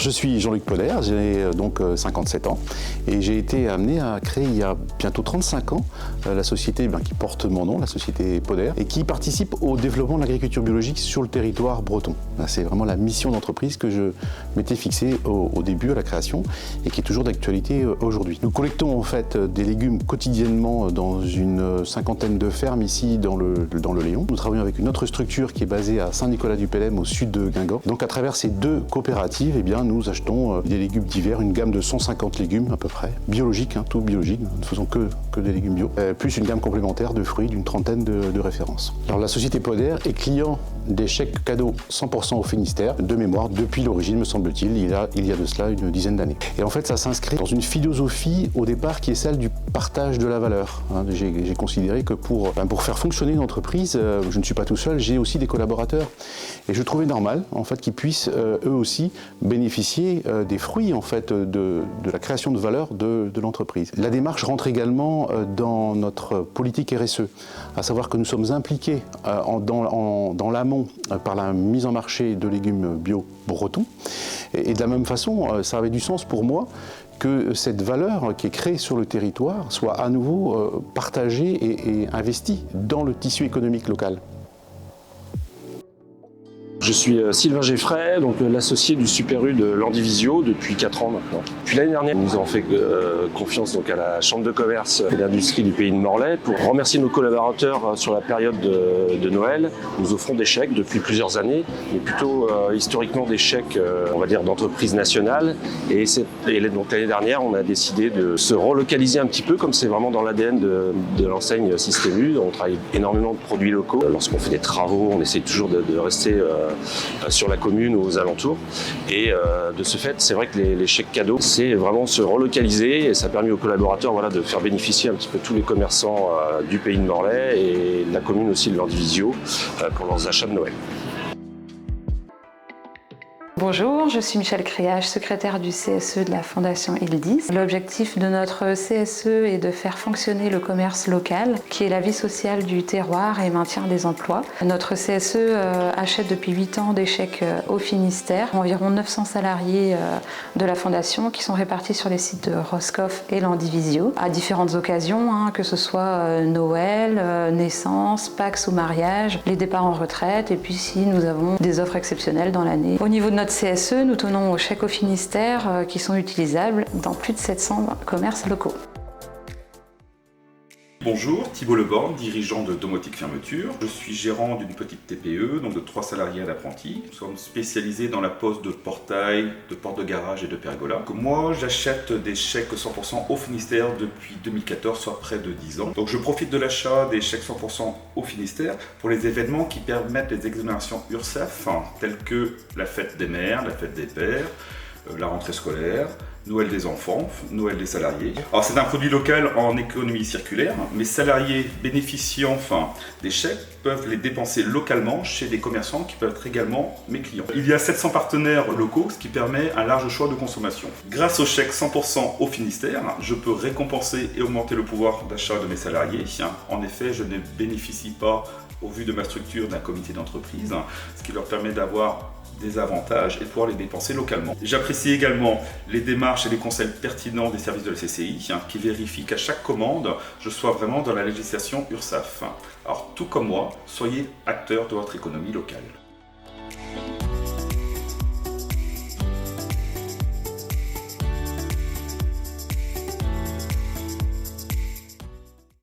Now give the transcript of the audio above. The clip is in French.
je suis Jean-Luc Poder, j'ai donc 57 ans et j'ai été amené à créer il y a bientôt 35 ans la société qui porte mon nom, la société Poder, et qui participe au développement de l'agriculture biologique sur le territoire breton. C'est vraiment la mission d'entreprise que je m'étais fixée au début, à la création, et qui est toujours d'actualité aujourd'hui. Nous collectons en fait des légumes quotidiennement dans une cinquantaine de fermes ici dans le Léon. Nous travaillons avec une autre structure qui est basée à Saint-Nicolas-du-Pélem au sud de Guingamp. Donc à travers ces deux coopératives, nous achetons des légumes divers, une gamme de 150 légumes à peu près, biologiques, tout biologique, nous ne faisons que des légumes bio, plus une gamme complémentaire de fruits d'une trentaine de références. Alors la société Poder est client des chèques cadeaux 100% au Finistère, de mémoire, depuis l'origine, me semble-t-il, il y a de cela une dizaine d'années. Et en fait, ça s'inscrit dans une philosophie, au départ, qui est celle du partage de la valeur. J'ai considéré que pour faire fonctionner une entreprise, je ne suis pas tout seul, j'ai aussi des collaborateurs. Et je trouvais normal, en fait, qu'ils puissent, eux aussi, bénéficier des fruits, en fait, de la création de valeur de l'entreprise. La démarche rentre également dans notre politique RSE, à savoir que nous sommes impliqués dans l'amont par la mise en marché de légumes bio bretons. Et de la même façon, ça avait du sens pour moi que cette valeur qui est créée sur le territoire soit à nouveau partagée et investie dans le tissu économique local. Je suis Sylvain Geffray, donc l'associé du Super U de Landivisio depuis 4 ans maintenant. Puis l'année dernière, nous avons fait confiance à la Chambre de commerce et d'industrie du pays de Morlaix pour remercier nos collaborateurs sur la période de Noël. Nous offrons des chèques depuis plusieurs années, mais plutôt historiquement des chèques, on va dire, d'entreprises nationales. Et donc l'année dernière, on a décidé de se relocaliser un petit peu, comme c'est vraiment dans l'ADN de l'enseigne Système U. On travaille énormément de produits locaux. Lorsqu'on fait des travaux, on essaie toujours de rester sur la commune ou aux alentours. Et de ce fait, c'est vrai que les chèques cadeaux, c'est vraiment se relocaliser et ça a permis aux collaborateurs de faire bénéficier un petit peu tous les commerçants du pays de Morlaix et la commune aussi de Landivisio pour leurs achats de Noël. Bonjour, je suis Michèle Créage, secrétaire du CSE de la Fondation Ildis. L'objectif de notre CSE est de faire fonctionner le commerce local, qui est la vie sociale du terroir et maintien des emplois. Notre CSE achète depuis 8 ans des chèques au Finistère, environ 900 salariés de la Fondation qui sont répartis sur les sites de Roscoff et Landivisio à différentes occasions, que ce soit Noël, naissance, Pâques ou mariage, les départs en retraite et puis si nous avons des offres exceptionnelles dans l'année. Au niveau de notre CSE, nous tenons aux chèques au Finistère qui sont utilisables dans plus de 700 commerces locaux. Bonjour, Thibault Leborne, dirigeant de Domotique Fermeture. Je suis gérant d'une petite TPE, donc de 3 salariés à l'apprenti. Nous sommes spécialisés dans la pose de portails, de portes de garage et de pergola. Moi, j'achète des chèques 100% au Finistère depuis 2014, soit près de 10 ans. Donc je profite de l'achat des chèques 100% au Finistère pour les événements qui permettent les exonérations URSSAF, telles que la fête des mères, la fête des pères, la rentrée scolaire, Noël des enfants, Noël des salariés. Alors c'est un produit local en économie circulaire. Mes salariés bénéficiant des chèques peuvent les dépenser localement chez des commerçants qui peuvent être également mes clients. Il y a 700 partenaires locaux, ce qui permet un large choix de consommation. Grâce au chèque 100% au Finistère, je peux récompenser et augmenter le pouvoir d'achat de mes salariés. En effet, je ne bénéficie pas, au vu de ma structure, d'un comité d'entreprise, ce qui leur permet d'avoir des avantages et de pouvoir les dépenser localement. J'apprécie également les démarches et les conseils pertinents des services de la CCI qui vérifient qu'à chaque commande, je sois vraiment dans la législation URSSAF. Alors tout comme moi, soyez acteurs de votre économie locale.